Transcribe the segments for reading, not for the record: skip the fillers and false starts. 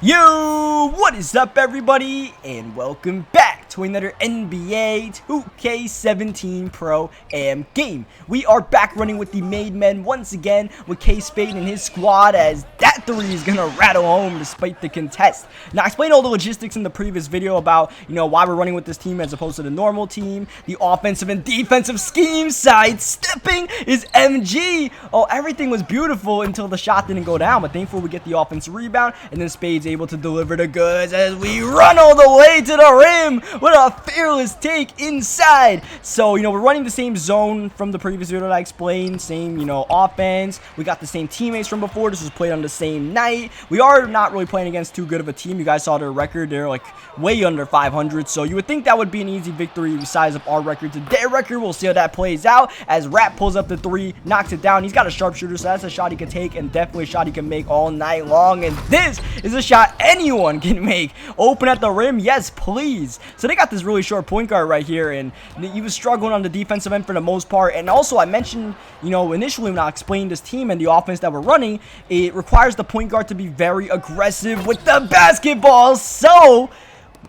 Yo, what is up everybody, and welcome back to another NBA 2K17 Pro Am game. We are back running with the made men once again with K-Spade and his squad, as that three is gonna rattle home despite the contest. Now, I explained all the logistics in the previous video about, why we're running with this team as opposed to the normal team, the offensive and defensive scheme, sidestepping is MG. Oh, everything was beautiful until the shot didn't go down, but thankfully we get the offensive rebound, and then Spade's able to deliver the goods as we run all the way to the rim with a fearless take inside. So, we're running the same zone from the previous video that I explained, same, offense. We got the same teammates from before. This was played on the same night. We are not really playing against too good of a team. You guys saw their record. They're like way under 500, so you would think that would be an easy victory. We size up our record to their record. We'll see how that plays out as Rap pulls up the three, knocks it down. He's got a sharpshooter, so that's a shot he can take, and definitely a shot he can make all night long. And this is a shot anyone can make. Open at the rim, yes please. So they got this really short point guard right here, and he was struggling on the defensive end for the most part. And also I mentioned, initially when I explained this team and the offense that we're running, it requires the point guard to be very aggressive with the basketball. So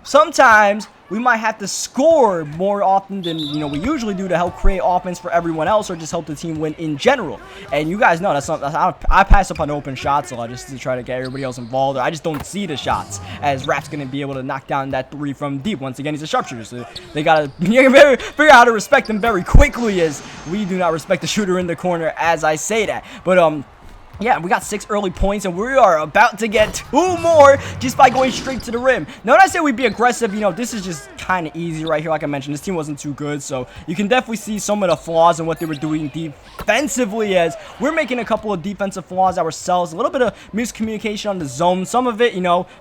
sometimes we might have to score more often than we usually do to help create offense for everyone else, or just help the team win in general. And you guys know I pass up on open shots a lot just to try to get everybody else involved, or I just don't see the shots, as Rap's gonna be able to knock down that three from deep. Once again, he's a sharpshooter, so they gotta figure out how to respect him very quickly, as we do not respect the shooter in the corner as I say that. But yeah, we got 6 early points, and we are about to get 2 more just by going straight to the rim. Now, when I say we'd be aggressive, this is just kind of easy right here. Like I mentioned, this team wasn't too good, so you can definitely see some of the flaws in what they were doing defensively, as we're making a couple of defensive flaws ourselves. A little bit of miscommunication on the zone. Some of it,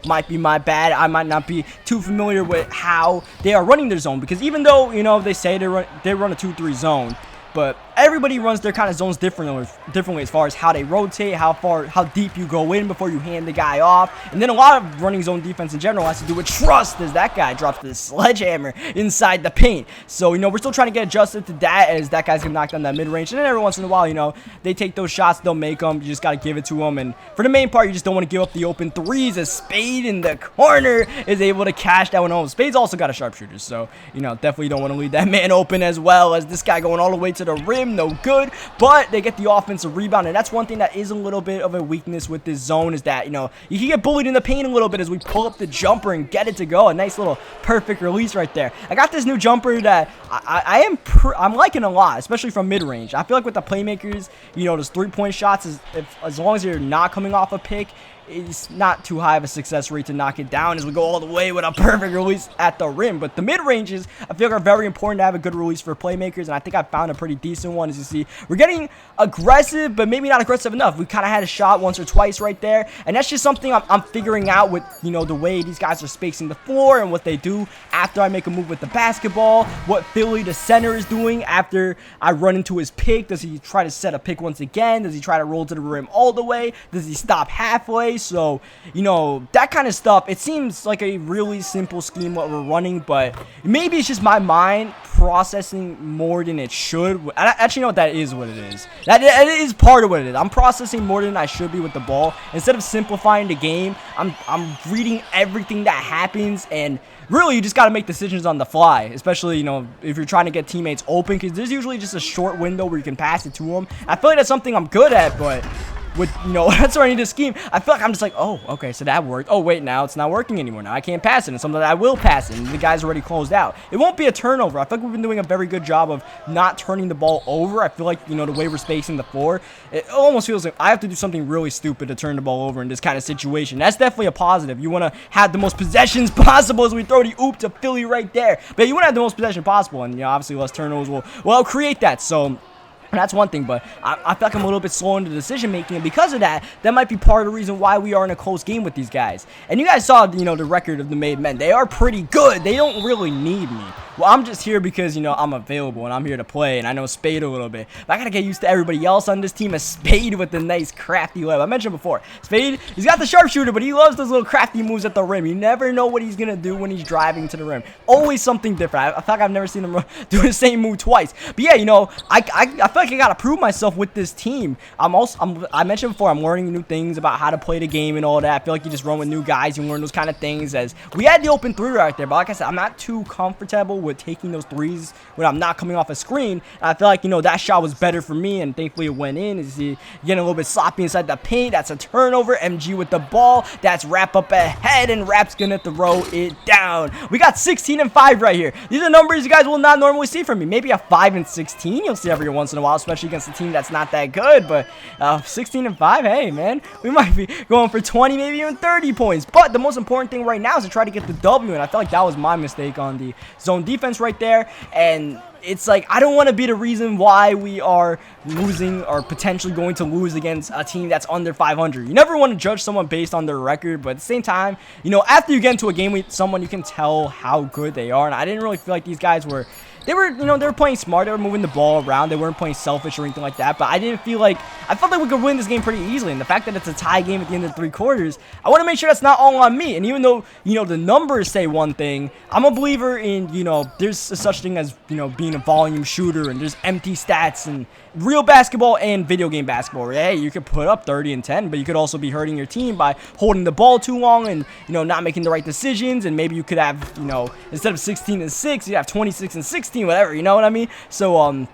might be my bad. I might not be too familiar with how they are running their zone, because even though, they say they run a 2-3 zone, but everybody runs their kind of zones differently as far as how they rotate, how deep you go in before you hand the guy off. And then a lot of running zone defense in general has to do with trust, as that guy drops the sledgehammer inside the paint. So, we're still trying to get adjusted to that, as that guy's gonna knock down that mid-range. And then every once in a while, they take those shots, they'll make them. You just got to give it to them. And for the main part, you just don't want to give up the open threes, as Spade in the corner is able to cash that one home. Spade's also got a sharpshooter, so, definitely don't want to leave that man open, as well as this guy going all the way to the rim. No good, but they get the offensive rebound, and that's one thing that is a little bit of a weakness with this zone, is that, you can get bullied in the paint a little bit as we pull up the jumper and get it to go. A nice little perfect release right there. I got this new jumper that I'm liking a lot, especially from mid-range. I feel like with the playmakers, those three-point shots, as long as you're not coming off a pick, it's not too high of a success rate to knock it down, as we go all the way with a perfect release at the rim. But the mid-ranges, I feel like, are very important to have a good release for playmakers, and I think I found a pretty decent one. As you see, we're getting aggressive, but maybe not aggressive enough. We kind of had a shot once or twice right there, and that's just something I'm figuring out with, the way these guys are spacing the floor and what they do after I make a move with the basketball, what Philly, the center, is doing after I run into his pick. Does he try to set a pick once again? Does he try to roll to the rim all the way? Does he stop halfway? So, that kind of stuff, it seems like a really simple scheme what we're running, but maybe it's just my mind processing more than it should. I actually know that is what it is. That is part of what it is. I'm processing more than I should be with the ball. Instead of simplifying the game, I'm reading everything that happens, and really, you just got to make decisions on the fly, especially, if you're trying to get teammates open, because there's usually just a short window where you can pass it to them. I feel like that's something I'm good at, but with, that's where I need to scheme. I feel like I'm just like, oh, okay, so that worked. Oh, wait, now it's not working anymore. Now I can't pass it. And something that I will pass it, and the guy's already closed out. It won't be a turnover. I feel like we've been doing a very good job of not turning the ball over. I feel like, the way we're spacing the floor, it almost feels like I have to do something really stupid to turn the ball over in this kind of situation. That's definitely a positive. You want to have the most possessions possible, as we throw the oop to Philly right there. But you want to have the most possession possible, and, obviously less turnovers will create that. So that's one thing, but I feel like I'm a little bit slow in the decision making, and because of that, that might be part of the reason why we are in a close game with these guys. And you guys saw, the record of the made men. They are pretty good. They don't really need me. Well, I'm just here because, you know, I'm available and I'm here to play, and I know Spade a little bit. But I gotta get used to everybody else on this team. A Spade with the nice crafty web. I mentioned before, Spade, he's got the sharpshooter, but he loves those little crafty moves at the rim. You never know what he's gonna do when he's driving to the rim. Always something different. I feel like I've never seen him do the same move twice. But yeah, you know, I feel like I gotta prove myself with this team. I mentioned before, I'm learning new things about how to play the game and all that. I feel like you just run with new guys, you learn those kind of things. As we had the open three right there, but like I said, I'm not too comfortable with taking those threes when I'm not coming off a screen. And I feel like, you know, that shot was better for me, and thankfully it went in. Is he getting a little bit sloppy inside the paint? That's a turnover. MG with the ball. That's Rap up ahead, and Rap's gonna throw it down. We got 16 and 5 right here. These are numbers you guys will not normally see from me. Maybe a 5 and 16 you'll see every once in a while, especially against a team that's not that good. But 16 and 5, hey man, we might be going for 20, maybe even 30 points. But the most important thing right now is to try to get the W, and I feel like that was my mistake on the zone defense right there. And it's like, I don't want to be the reason why we are losing or potentially going to lose against a team that's under 500. You never want to judge someone based on their record, but at the same time, you know, after you get into a game with someone, you can tell how good they are. And I didn't really feel like these guys were, they were playing smart. They were moving the ball around. They weren't playing selfish or anything like that. But I felt like we could win this game pretty easily. And the fact that it's a tie game at the end of 3 quarters, I want to make sure that's not all on me. And even though, you know, the numbers say one thing, I'm a believer in, you know, there's a such thing as, you know, being a volume shooter, and there's empty stats and real basketball and video game basketball. Where, hey, you could put up 30 and 10, but you could also be hurting your team by holding the ball too long and, you know, not making the right decisions. And maybe you could have, you know, instead of 16 and 6, you have 26 and 16, whatever, you know what I mean? So,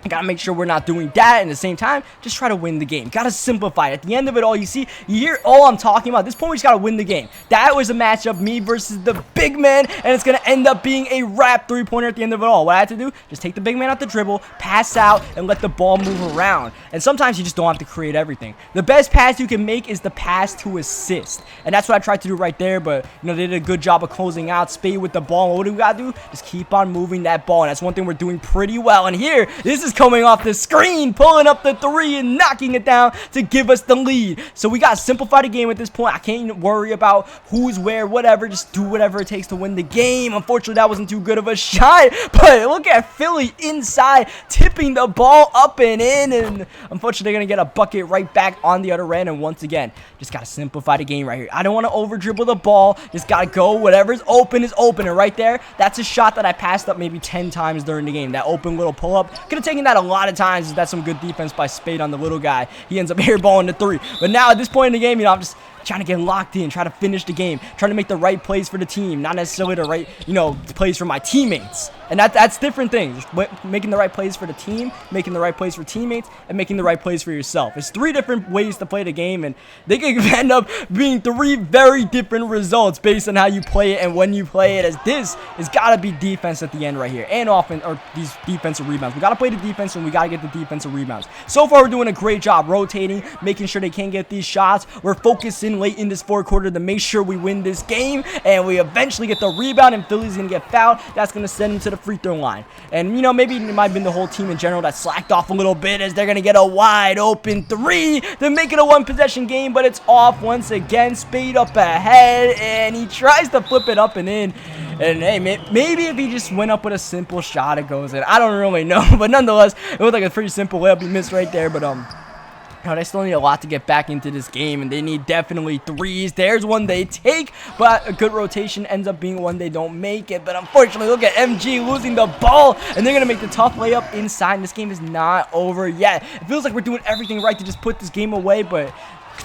I gotta make sure we're not doing that, and at the same time, just try to win the game. Gotta simplify it. At the end of it all, you hear all I'm talking about. At this point, we just gotta win the game. That was a matchup, me versus the big man, and it's gonna end up being a Rap 3-pointer at the end of it all. What I have to do, just take the big man out the dribble, pass out, and let the ball move around. And sometimes you just don't have to create everything. The best pass you can make is the pass to assist, and that's what I tried to do right there. But, you know, they did a good job of closing out. Spade with the ball. And what do we gotta do? Just keep on moving that ball, and that's one thing we're doing pretty well. And here, this is coming off the screen, pulling up the 3 and knocking it down to give us the lead. So we got to simplify the game at this point. I can't worry about who's where, whatever. Just do whatever it takes to win the game. Unfortunately, that wasn't too good of a shot, but look at Philly inside, tipping the ball up and in, and unfortunately, they're going to get a bucket right back on the other end. And once again, just got to simplify the game right here. I don't want to over dribble the ball. Just got to go. Whatever's open is open. And right there, that's a shot that I passed up maybe 10 times during the game. That open little pull-up. Could have taken that a lot of times. That's some good defense by Spade on the little guy. He ends up airballing the 3. But now at this point in the game, you know, I'm just trying to get locked in, try to finish the game, trying to make the right plays for the team, not necessarily the right, you know, plays for my teammates. And that's different things. Making the right plays for the team, making the right plays for teammates, and making the right plays for yourself. It's 3 different ways to play the game, and they can end up being 3 very different results based on how you play it and when you play it. As this has got to be defense at the end right here, and offense, or these defensive rebounds. We got to play the defense, and we got to get the defensive rebounds. So far, we're doing a great job rotating, making sure they can't get these shots. We're focusing late in this 4th quarter to make sure we win this game, and we eventually get the rebound, and Philly's going to get fouled. That's going to send him to the free throw line. And, you know, maybe it might have been the whole team in general that slacked off a little bit, as they're going to get a wide open 3 to make it a 1-possession game, but it's off once again. Spade up ahead, and he tries to flip it up and in. And hey, maybe if he just went up with a simple shot, it goes in. I don't really know, but nonetheless, it looked like a pretty simple layup. He missed right there, but you know, they still need a lot to get back into this game, and they need definitely 3s. There's one they take, but a good rotation ends up being one they don't make it. But unfortunately, look at MG losing the ball, and they're going to make the tough layup inside. This game is not over yet. It feels like we're doing everything right to just put this game away, but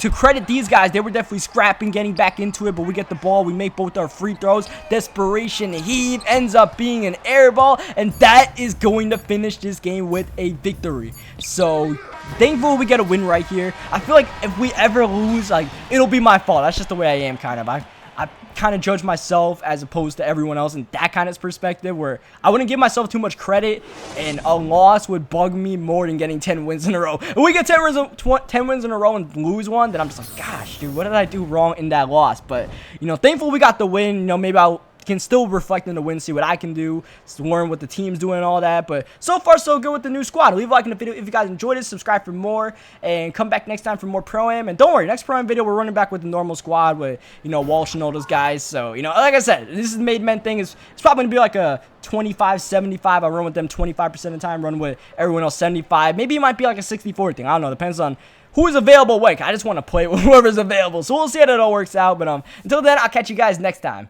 to credit these guys, they were definitely scrapping, getting back into it, but we get the ball, we make both our free throws. Desperation heave ends up being an air ball, and that is going to finish this game with a victory. So thankfully we get a win right here. I feel like if we ever lose, like, it'll be my fault. That's just the way I am, kind of. I kind of judge myself as opposed to everyone else in that kind of perspective, where I wouldn't give myself too much credit, and a loss would bug me more than getting 10 wins in a row. If we get 10 wins in a row and lose one, then I'm just like, gosh, dude, what did I do wrong in that loss? But, you know, thankfully we got the win. You know, maybe I'll can still reflect in the win, see what I can do, learn what the team's doing and all that. But so far, so good with the new squad. Leave a like in the video if you guys enjoyed it. Subscribe for more, and come back next time for more Pro-Am. And don't worry, next Pro-Am video, we're running back with the normal squad with, you know, Walsh and all those guys. So, you know, like I said, this is the made men thing. It's probably going to be like a 25-75. I run with them 25% of the time, run with everyone else 75. Maybe it might be like a 60-40 thing. I don't know. Depends on who is available. Wait, I just want to play with whoever's available. So we'll see how that all works out. But until then, I'll catch you guys next time.